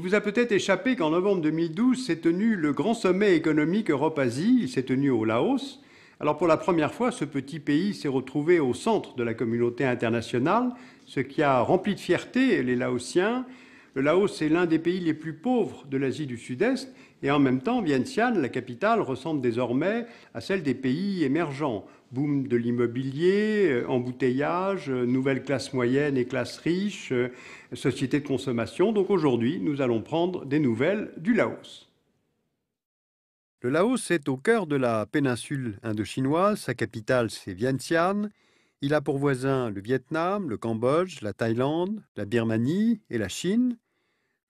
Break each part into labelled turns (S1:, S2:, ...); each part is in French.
S1: vous a peut-être échappé qu'en novembre 2012 s'est tenu le grand sommet économique Europe-Asie. Il s'est tenu au Laos. Alors pour la première fois, ce petit pays s'est retrouvé au centre de la communauté internationale, ce qui a rempli de fierté les Laotiens. Le Laos est l'un des pays les plus pauvres de l'Asie du Sud-Est et en même temps, Vientiane, la capitale, ressemble désormais à celle des pays émergents. Boom de l'immobilier, embouteillage, nouvelle classe moyenne et classe riche, société de consommation. Donc aujourd'hui, nous allons prendre des nouvelles du Laos. Le Laos est au cœur de la péninsule indochinoise. Sa capitale, c'est Vientiane. Il a pour voisins le Vietnam, le Cambodge, la Thaïlande, la Birmanie et la Chine.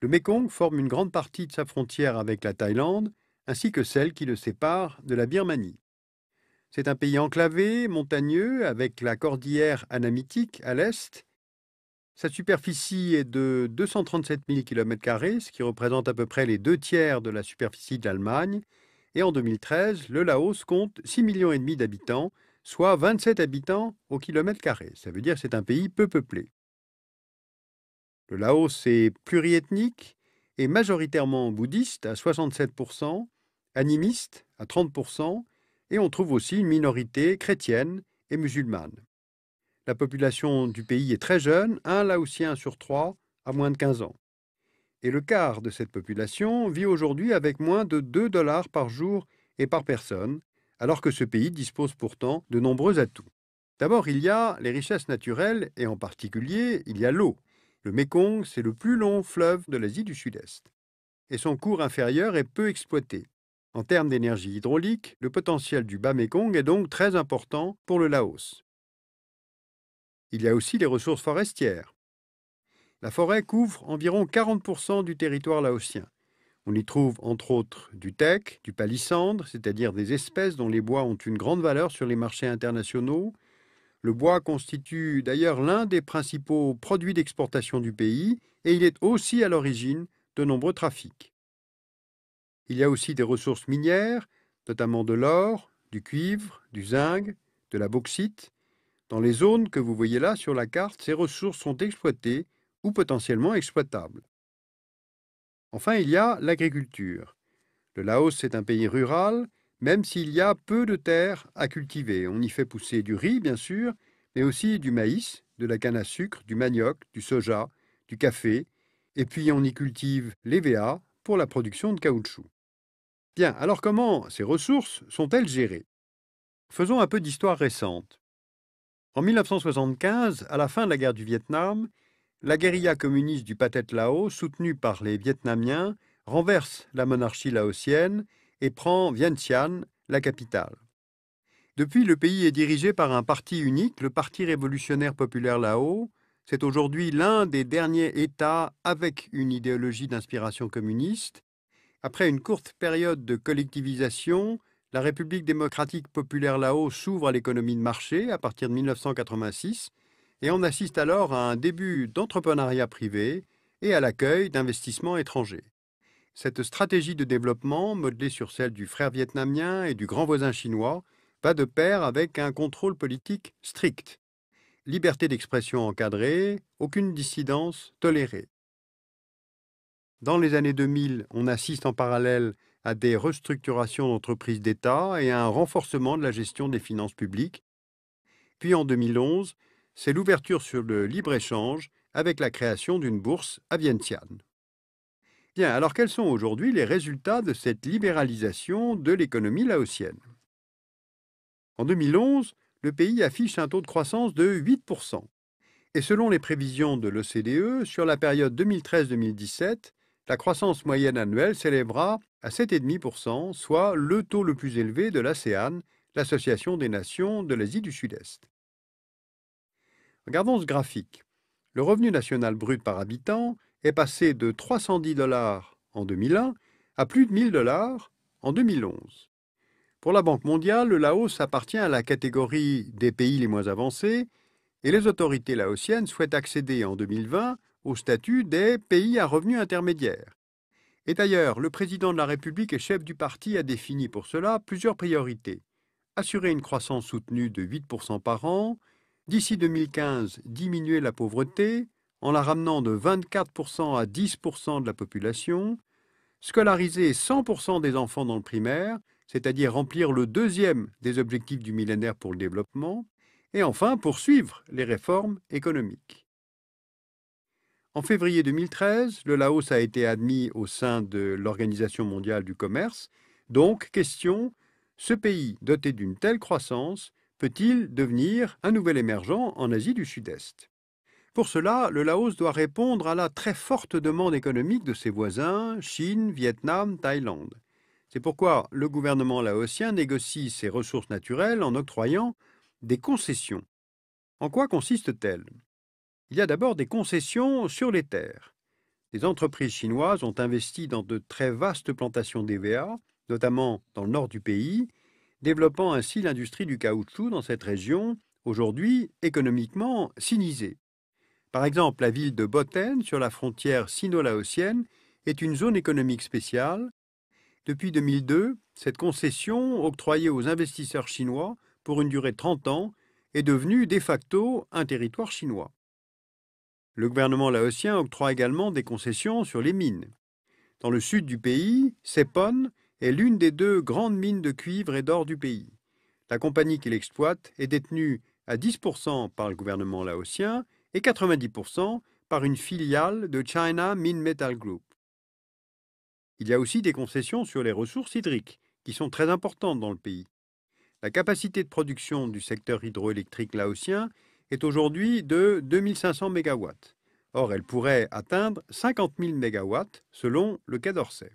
S1: Le Mékong forme une grande partie de sa frontière avec la Thaïlande, ainsi que celle qui le sépare de la Birmanie. C'est un pays enclavé, montagneux, avec la cordillère Anamitique à l'est. Sa superficie est de 237 000 km², ce qui représente à peu près les 2 tiers de la superficie de l'Allemagne. Et en 2013, le Laos compte 6,5 millions d'habitants, soit 27 habitants au kilomètre carré. Ça veut dire que c'est un pays peu peuplé. Le Laos est pluriethnique et majoritairement bouddhiste à 67%, animiste à 30%, et on trouve aussi une minorité chrétienne et musulmane. La population du pays est très jeune, un Laotien sur 3 a moins de 15 ans. Et le quart de cette population vit aujourd'hui avec moins de 2 dollars par jour et par personne, alors que ce pays dispose pourtant de nombreux atouts. D'abord, il y a les richesses naturelles et en particulier, il y a l'eau. Le Mékong, c'est le plus long fleuve de l'Asie du Sud-Est. Et son cours inférieur est peu exploité. En termes d'énergie hydraulique, le potentiel du bas Mékong est donc très important pour le Laos. Il y a aussi les ressources forestières. La forêt couvre environ 40% du territoire laotien. On y trouve entre autres du teck, du palissandre, c'est-à-dire des espèces dont les bois ont une grande valeur sur les marchés internationaux. Le bois constitue d'ailleurs l'un des principaux produits d'exportation du pays et il est aussi à l'origine de nombreux trafics. Il y a aussi des ressources minières, notamment de l'or, du cuivre, du zinc, de la bauxite. Dans les zones que vous voyez là sur la carte, ces ressources sont exploitées ou potentiellement exploitables. Enfin, il y a l'agriculture. Le Laos est un pays rural, même s'il y a peu de terres à cultiver. On y fait pousser du riz, bien sûr, mais aussi du maïs, de la canne à sucre, du manioc, du soja, du café, et puis on y cultive l'EVA pour la production de caoutchouc. Bien, alors comment ces ressources sont-elles gérées? Faisons un peu d'histoire récente. En 1975, à la fin de la guerre du Vietnam, la guérilla communiste du Pathet Lao, soutenue par les Vietnamiens, renverse la monarchie laotienne et prend Vientiane, la capitale. Depuis, le pays est dirigé par un parti unique, le Parti révolutionnaire populaire Lao. C'est aujourd'hui l'un des derniers États avec une idéologie d'inspiration communiste. Après une courte période de collectivisation, la République démocratique populaire Lao s'ouvre à l'économie de marché à partir de 1986 et on assiste alors à un début d'entrepreneuriat privé et à l'accueil d'investissements étrangers. Cette stratégie de développement, modelée sur celle du frère vietnamien et du grand voisin chinois, va de pair avec un contrôle politique strict. Liberté d'expression encadrée, aucune dissidence tolérée. Dans les années 2000, on assiste en parallèle à des restructurations d'entreprises d'État et à un renforcement de la gestion des finances publiques. Puis en 2011, c'est l'ouverture sur le libre-échange avec la création d'une bourse à Vientiane. Bien, alors quels sont aujourd'hui les résultats de cette libéralisation de l'économie laotienne? En 2011, le pays affiche un taux de croissance de 8%. Et selon les prévisions de l'OCDE, sur la période 2013-2017, la croissance moyenne annuelle s'élèvera à 7,5%, soit le taux le plus élevé de l'ASEAN, l'Association des nations de l'Asie du Sud-Est. Regardons ce graphique. Le revenu national brut par habitant est passé de 310 dollars en 2001 à plus de 1000 dollars en 2011. Pour la Banque mondiale, le Laos appartient à la catégorie des pays les moins avancés et les autorités laotiennes souhaitent accéder en 2020 au statut des pays à revenus intermédiaires. Et d'ailleurs, le président de la République et chef du parti a défini pour cela plusieurs priorités. Assurer une croissance soutenue de 8% par an, d'ici 2015, diminuer la pauvreté, en la ramenant de 24% à 10% de la population, scolariser 100% des enfants dans le primaire, c'est-à-dire remplir le deuxième des objectifs du millénaire pour le développement, et enfin poursuivre les réformes économiques. En février 2013, le Laos a été admis au sein de l'Organisation mondiale du commerce. Donc, question, ce pays doté d'une telle croissance peut-il devenir un nouvel émergent en Asie du Sud-Est? Pour cela, le Laos doit répondre à la très forte demande économique de ses voisins, Chine, Vietnam, Thaïlande. C'est pourquoi le gouvernement laotien négocie ses ressources naturelles en octroyant des concessions. En quoi consiste-t-elle? Il y a d'abord des concessions sur les terres. Les entreprises chinoises ont investi dans de très vastes plantations d'EVA, notamment dans le nord du pays, développant ainsi l'industrie du caoutchouc dans cette région, aujourd'hui économiquement sinisée. Par exemple, la ville de Boten, sur la frontière sino-laotienne, est une zone économique spéciale. Depuis 2002, cette concession, octroyée aux investisseurs chinois pour une durée de 30 ans, est devenue de facto un territoire chinois. Le gouvernement laotien octroie également des concessions sur les mines. Dans le sud du pays, Sepon est l'une des deux grandes mines de cuivre et d'or du pays. La compagnie qui l'exploite est détenue à 10% par le gouvernement laotien et 90% par une filiale de China Mine Metal Group. Il y a aussi des concessions sur les ressources hydriques, qui sont très importantes dans le pays. La capacité de production du secteur hydroélectrique laotien est aujourd'hui de 2500 MW. Or, elle pourrait atteindre 50 000 MW selon le Quai d'Orsay.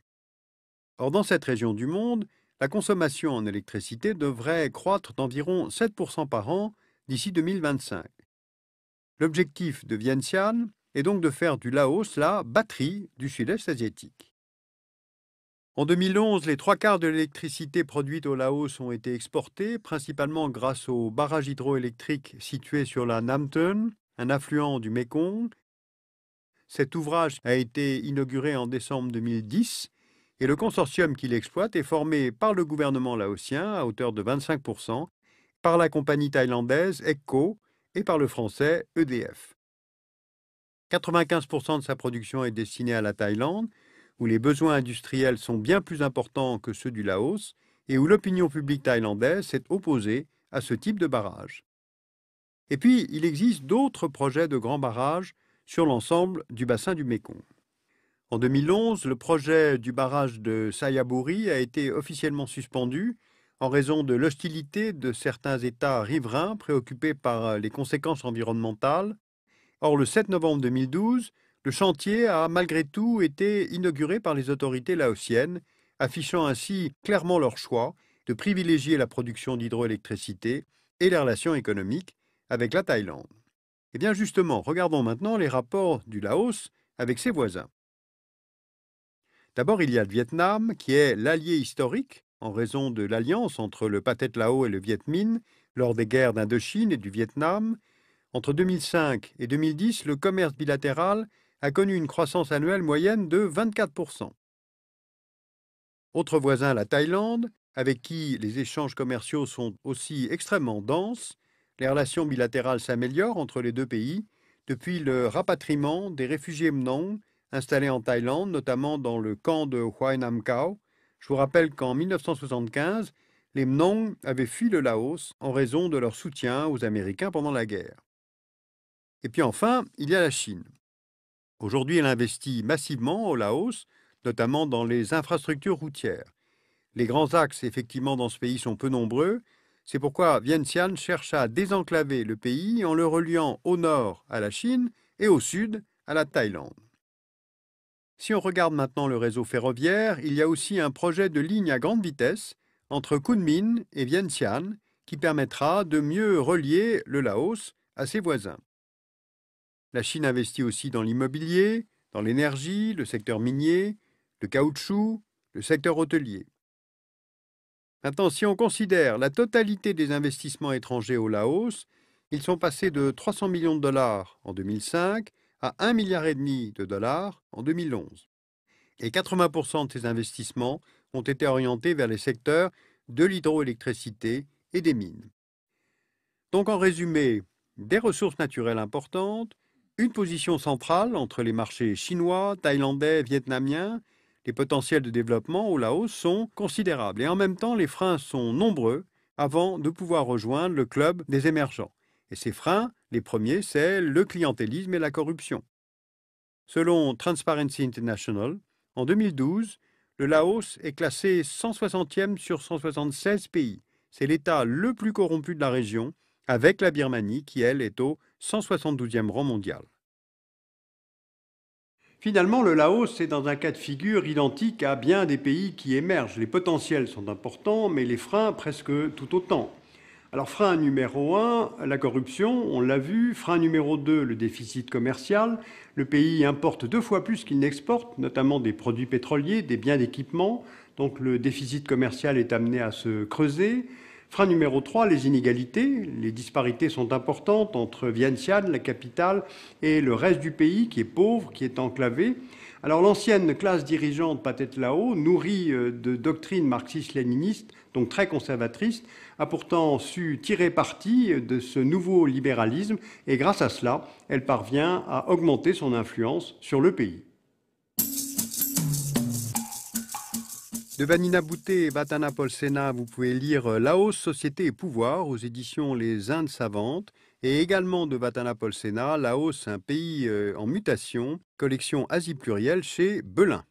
S1: Or, dans cette région du monde, la consommation en électricité devrait croître d'environ 7% par an d'ici 2025. L'objectif de Vientiane est donc de faire du Laos la batterie du sud-est asiatique. En 2011, les 3/4 de l'électricité produite au Laos ont été exportés, principalement grâce au barrage hydroélectrique situé sur la Nam Ton, un affluent du Mékong. Cet ouvrage a été inauguré en décembre 2010 et le consortium qui l'exploite est formé par le gouvernement laotien à hauteur de 25%, par la compagnie thaïlandaise ECCO et par le français EDF. 95% de sa production est destinée à la Thaïlande, où les besoins industriels sont bien plus importants que ceux du Laos et où l'opinion publique thaïlandaise s'est opposée à ce type de barrage. Et puis, il existe d'autres projets de grands barrages sur l'ensemble du bassin du Mékong. En 2011, le projet du barrage de Sayaburi a été officiellement suspendu en raison de l'hostilité de certains États riverains préoccupés par les conséquences environnementales. Or, le 7 novembre 2012, le chantier a malgré tout été inauguré par les autorités laotiennes, affichant ainsi clairement leur choix de privilégier la production d'hydroélectricité et les relations économiques avec la Thaïlande. Eh bien justement, regardons maintenant les rapports du Laos avec ses voisins. D'abord, il y a le Vietnam, qui est l'allié historique en raison de l'alliance entre le Pathet Lao et le Viet Minh lors des guerres d'Indochine et du Vietnam. Entre 2005 et 2010, le commerce bilatéral a connu une croissance annuelle moyenne de 24%. Autre voisin, la Thaïlande, avec qui les échanges commerciaux sont aussi extrêmement denses. Les relations bilatérales s'améliorent entre les deux pays depuis le rapatriement des réfugiés Mnong installés en Thaïlande, notamment dans le camp de Huay Nam Khao. Je vous rappelle qu'en 1975, les Mnong avaient fui le Laos en raison de leur soutien aux Américains pendant la guerre. Et puis enfin, il y a la Chine. Aujourd'hui, elle investit massivement au Laos, notamment dans les infrastructures routières. Les grands axes, effectivement, dans ce pays sont peu nombreux. C'est pourquoi Vientiane cherche à désenclaver le pays en le reliant au nord à la Chine et au sud à la Thaïlande. Si on regarde maintenant le réseau ferroviaire, il y a aussi un projet de ligne à grande vitesse entre Kunming et Vientiane qui permettra de mieux relier le Laos à ses voisins. La Chine investit aussi dans l'immobilier, dans l'énergie, le secteur minier, le caoutchouc, le secteur hôtelier. Maintenant, si on considère la totalité des investissements étrangers au Laos, ils sont passés de 300 millions de dollars en 2005 à 1,5 milliard de dollars en 2011. Et 80% de ces investissements ont été orientés vers les secteurs de l'hydroélectricité et des mines. Donc en résumé, des ressources naturelles importantes, une position centrale entre les marchés chinois, thaïlandais, vietnamiens. Les potentiels de développement au Laos sont considérables et en même temps les freins sont nombreux avant de pouvoir rejoindre le club des émergents. Et ces freins, les premiers, c'est le clientélisme et la corruption. Selon Transparency International, en 2012, le Laos est classé 160e sur 176 pays. C'est l'État le plus corrompu de la région, avec la Birmanie qui, elle, est au 172e rang mondial. Finalement, le Laos est dans un cas de figure identique à bien des pays qui émergent. Les potentiels sont importants, mais les freins presque tout autant. Alors, frein numéro 1, la corruption, on l'a vu. Frein numéro 2, le déficit commercial. Le pays importe 2 fois plus qu'il n'exporte, notamment des produits pétroliers, des biens d'équipement. Donc, le déficit commercial est amené à se creuser. Frein numéro 3, les inégalités. Les disparités sont importantes entre Vientiane, la capitale, et le reste du pays qui est pauvre, qui est enclavé. Alors l'ancienne classe dirigeante Pathet Lao, nourrie de doctrines marxistes-léninistes, donc très conservatrices, a pourtant su tirer parti de ce nouveau libéralisme et grâce à cela, elle parvient à augmenter son influence sur le pays. De Vanina Boutet et Vatana Polsena, vous pouvez lire Laos, Société et Pouvoir aux éditions Les Indes Savantes et également de Vatana Polsena, Laos, un pays en mutation, collection Asie plurielle chez Belin.